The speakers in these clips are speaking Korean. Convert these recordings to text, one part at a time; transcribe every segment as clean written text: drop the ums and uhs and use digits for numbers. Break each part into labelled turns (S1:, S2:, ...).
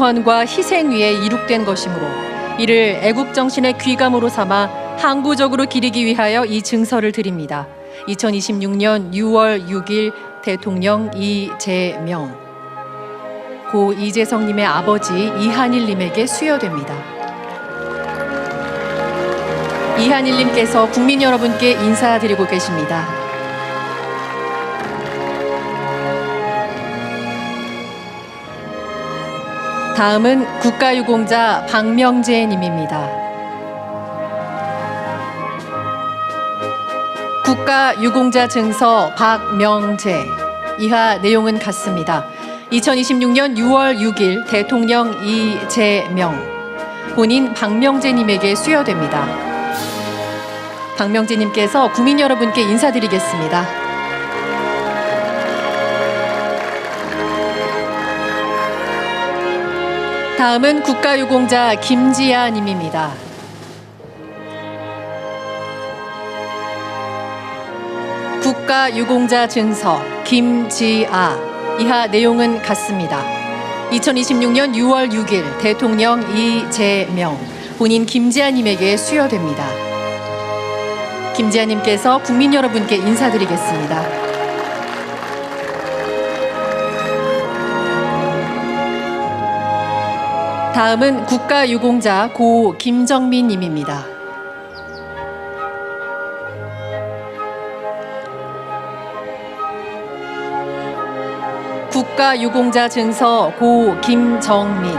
S1: 구원과 희생 위에 이룩된 것이므로 이를 애국 정신의 귀감으로 삼아 항구적으로 기리기 위하여 이 증서를 드립니다. 2026년 6월 6일 대통령 이재명. 고 이재성님의 아버지 이한일님에게 수여됩니다. 이한일님께서 국민 여러분께 인사드리고 계십니다. 다음은 국가유공자 박명재님입니다. 국가유공자 증서 박명재. 이하 내용은 같습니다. 2026년 6월 6일 대통령 이재명. 본인 박명재님에게 수여됩니다. 박명재님께서 국민 여러분께 인사드리겠습니다. 다음은 국가유공자 김지아님입니다. 국가유공자 증서 김지아. 이하 내용은 같습니다. 2026년 6월 6일 대통령 이재명. 본인 김지아님에게 수여됩니다. 김지아님께서 국민 여러분께 인사드리겠습니다. 다음은 국가유공자 고 김정민님입니다. 국가유공자 증서 고 김정민.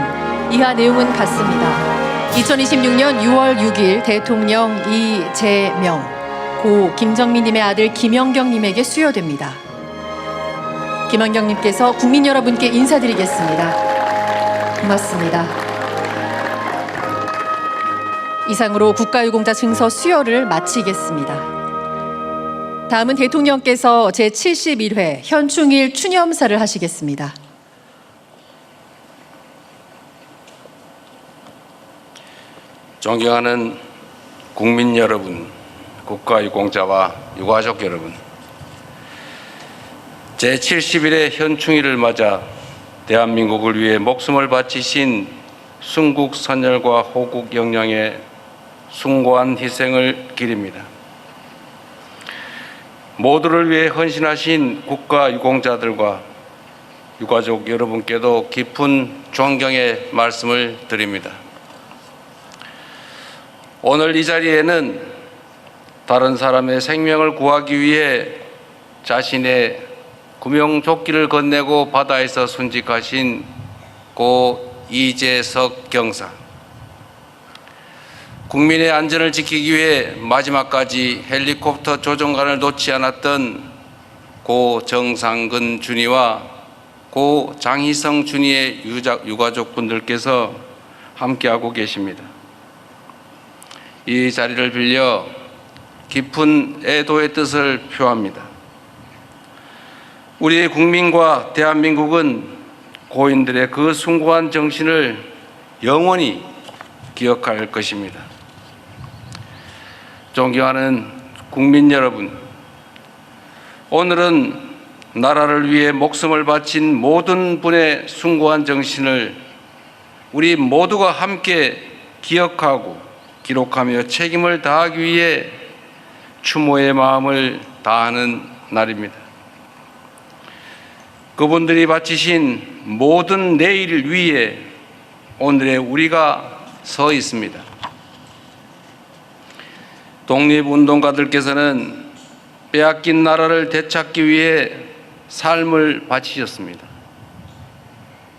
S1: 이하 내용은 같습니다. 2026년 6월 6일 대통령 이재명. 고 김정민님의 아들 김영경님에게 수여됩니다. 김영경님께서 국민 여러분께 인사드리겠습니다. 고맙습니다. 이상으로 국가유공자 증서 수여를 마치겠습니다. 다음은 대통령께서 제71회 현충일 추념사를 하시겠습니다.
S2: 존경하는 국민 여러분, 국가유공자와 유가족 여러분, 제71회 현충일을 맞아 대한민국을 위해 목숨을 바치신 순국 선열과 호국 영령의 숭고한 희생을 기립니다. 모두를 위해 헌신하신 국가유공자들과 유가족 여러분께도 깊은 존경의 말씀을 드립니다. 오늘 이 자리에는 다른 사람의 생명을 구하기 위해 자신의 구명조끼를 건네고 바다에서 순직하신 고 이재석 경사, 국민의 안전을 지키기 위해 마지막까지 헬리콥터 조종관을 놓지 않았던 고 정상근 준이와 고 장희성 준이의 유가족분들께서 함께하고 계십니다. 이 자리를 빌려 깊은 애도의 뜻을 표합니다. 우리의 국민과 대한민국은 고인들의 그 숭고한 정신을 영원히 기억할 것입니다. 존경하는 국민 여러분, 오늘은 나라를 위해 목숨을 바친 모든 분의 숭고한 정신을 우리 모두가 함께 기억하고 기록하며 책임을 다하기 위해 추모의 마음을 다하는 날입니다. 그분들이 바치신 모든 내일 위에 오늘의 우리가 서 있습니다. 독립운동가들께서는 빼앗긴 나라를 되찾기 위해 삶을 바치셨습니다.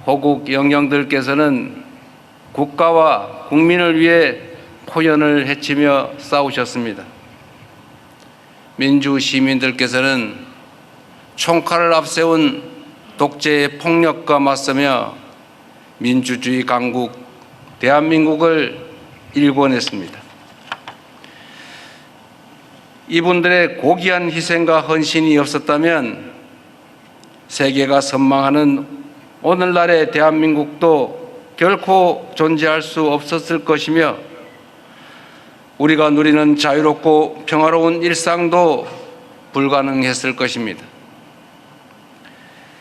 S2: 호국 영령들께서는 국가와 국민을 위해 포연을 헤치며 싸우셨습니다. 민주 시민들께서는 총칼을 앞세운 독재의 폭력과 맞서며 민주주의 강국 대한민국을 일궈냈습니다. 이분들의 고귀한 희생과 헌신이 없었다면 세계가 선망하는 오늘날의 대한민국도 결코 존재할 수 없었을 것이며 우리가 누리는 자유롭고 평화로운 일상도 불가능했을 것입니다.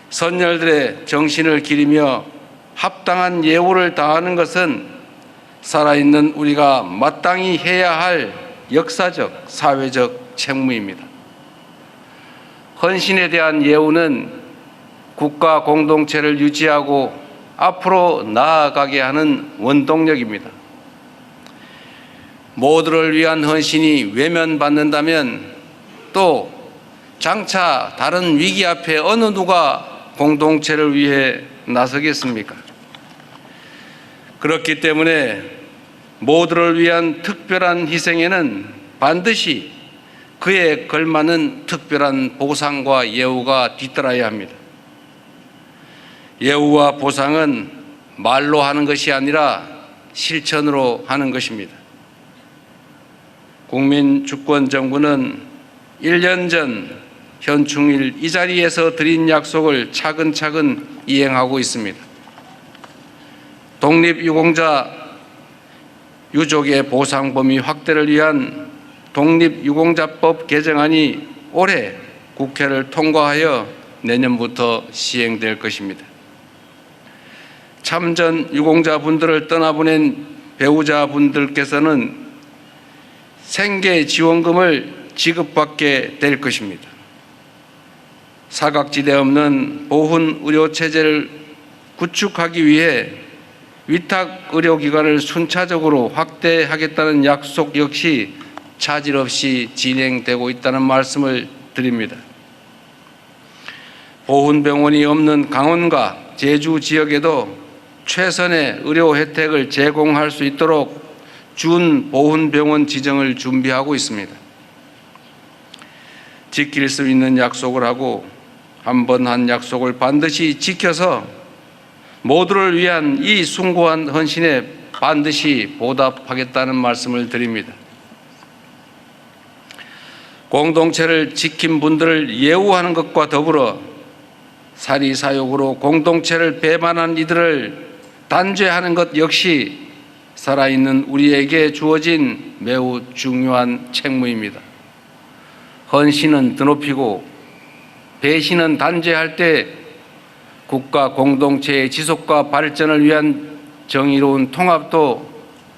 S2: 선열들의 정신을 기리며 합당한 예우를 다하는 것은 살아있는 우리가 마땅히 해야 할 역사적, 사회적 책무입니다. 헌신에 대한 예우는 국가 공동체를 유지하고 앞으로 나아가게 하는 원동력입니다. 모두를 위한 헌신이 외면받는다면 또 장차 다른 위기 앞에 어느 누가 공동체를 위해 나서겠습니까? 그렇기 때문에 모두를 위한 특별한 희생에는 반드시 그에 걸맞는 특별한 보상과 예우가 뒤따라야 합니다. 예우와 보상은 말로 하는 것이 아니라 실천으로 하는 것입니다. 국민주권정부는 1년 전 현충일 이 자리에서 드린 약속을 차근차근 이행하고 있습니다. 독립유공자 유족의 보상 범위 확대를 위한 독립유공자법 개정안이 올해 국회를 통과하여 내년부터 시행될 것입니다. 참전 유공자분들을 떠나보낸 배우자분들께서는 생계지원금을 지급받게 될 것입니다. 사각지대 없는 보훈 의료체제를 구축하기 위해 위탁의료기관을 순차적으로 확대하겠다는 약속 역시 차질 없이 진행되고 있다는 말씀을 드립니다. 보훈병원이 없는 강원과 제주 지역에도 최선의 의료 혜택을 제공할 수 있도록 준보훈병원 지정을 준비하고 있습니다. 지킬 수 있는 약속을 하고 한 번 한 약속을 반드시 지켜서 모두를 위한 이 숭고한 헌신에 반드시 보답하겠다는 말씀을 드립니다. 공동체를 지킨 분들을 예우하는 것과 더불어 사리사욕으로 공동체를 배반한 이들을 단죄하는 것 역시 살아있는 우리에게 주어진 매우 중요한 책무입니다. 헌신은 드높이고 배신은 단죄할 때 국가 공동체의 지속과 발전을 위한 정의로운 통합도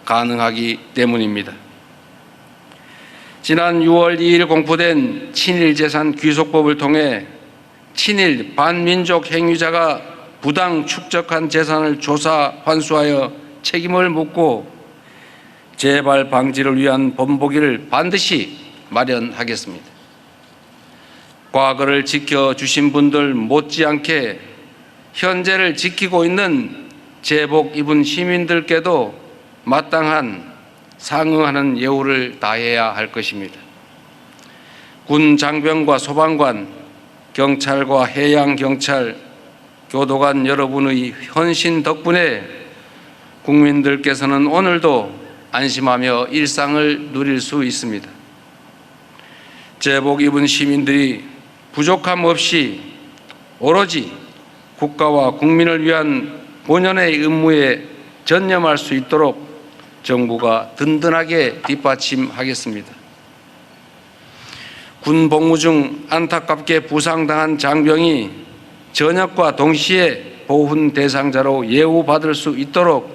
S2: 가능하기 때문입니다. 지난 6월 2일 공포된 친일재산 귀속법을 통해 친일 반민족 행위자가 부당 축적한 재산을 조사 환수하여 책임을 묻고 재발 방지를 위한 본보기를 반드시 마련하겠습니다. 과거를 지켜주신 분들 못지않게 현재를 지키고 있는 제복 입은 시민들께도 마땅한 상응하는 예우를 다해야 할 것입니다. 군 장병과 소방관, 경찰과 해양경찰, 교도관 여러분의 헌신 덕분에 국민들께서는 오늘도 안심하며 일상을 누릴 수 있습니다. 제복 입은 시민들이 부족함 없이 오로지 국가와 국민을 위한 본연의 임무에 전념할 수 있도록 정부가 든든하게 뒷받침하겠습니다. 군 복무 중 안타깝게 부상당한 장병이 전역과 동시에 보훈 대상자로 예우받을 수 있도록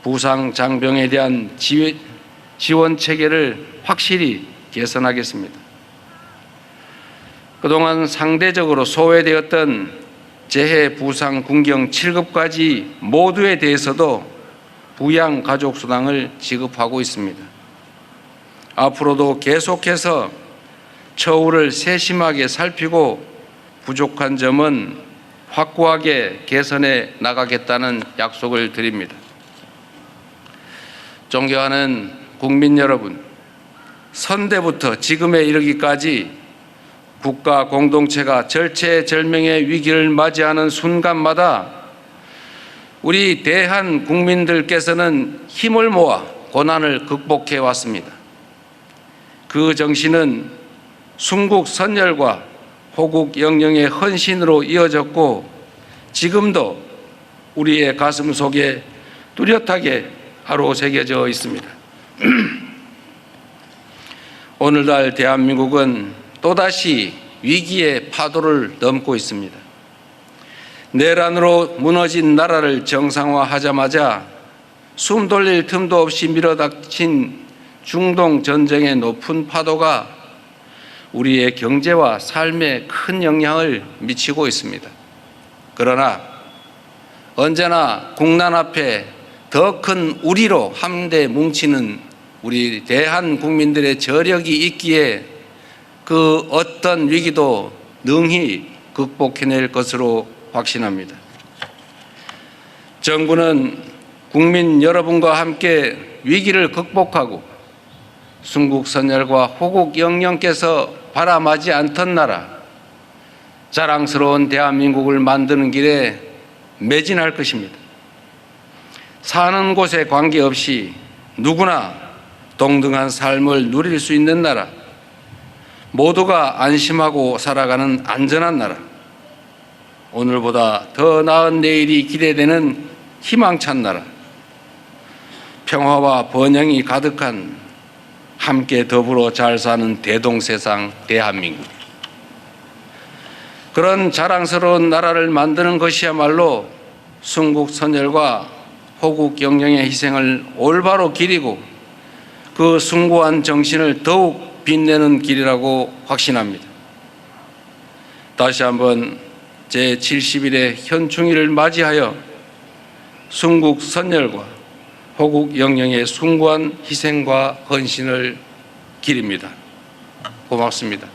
S2: 부상 장병에 대한 지원 체계를 확실히 개선하겠습니다. 그동안 상대적으로 소외되었던 재해 부상 군경 7급까지 모두에 대해서도 부양 가족 수당을 지급하고 있습니다. 앞으로도 계속해서 처우를 세심하게 살피고 부족한 점은 확고하게 개선해 나가겠다는 약속을 드립니다. 존경하는 국민 여러분, 선대부터 지금에 이르기까지 국가 공동체가 절체절명의 위기를 맞이하는 순간마다 우리 대한 국민들께서는 힘을 모아 고난을 극복해 왔습니다. 그 정신은 순국 선열과 호국 영령의 헌신으로 이어졌고 지금도 우리의 가슴 속에 뚜렷하게 아로새겨져 있습니다. 오늘날 대한민국은 또다시 위기의 파도를 넘고 있습니다. 내란으로 무너진 나라를 정상화하자마자 숨 돌릴 틈도 없이 밀어닥친 중동 전쟁의 높은 파도가 우리의 경제와 삶에 큰 영향을 미치고 있습니다. 그러나 언제나 국난 앞에 더 큰 우리로 함대 뭉치는 우리 대한 국민들의 저력이 있기에 그 어떤 위기도 능히 극복해낼 것으로 확신합니다. 정부는 국민 여러분과 함께 위기를 극복하고 순국선열과 호국 영령께서 바라마지 않던 나라, 자랑스러운 대한민국을 만드는 길에 매진할 것입니다. 사는 곳에 관계없이 누구나 동등한 삶을 누릴 수 있는 나라, 모두가 안심하고 살아가는 안전한 나라, 오늘보다 더 나은 내일이 기대되는 희망찬 나라, 평화와 번영이 가득한 함께 더불어 잘 사는 대동세상 대한민국, 그런 자랑스러운 나라를 만드는 것이야말로 순국선열과 호국 영령의 희생을 올바로 기리고 그 숭고한 정신을 더욱 빛내는 길이라고 확신합니다. 다시 한번 제70일의 현충일을 맞이하여 순국선열과 호국 영령의 숭고한 희생과 헌신을 기립니다. 고맙습니다.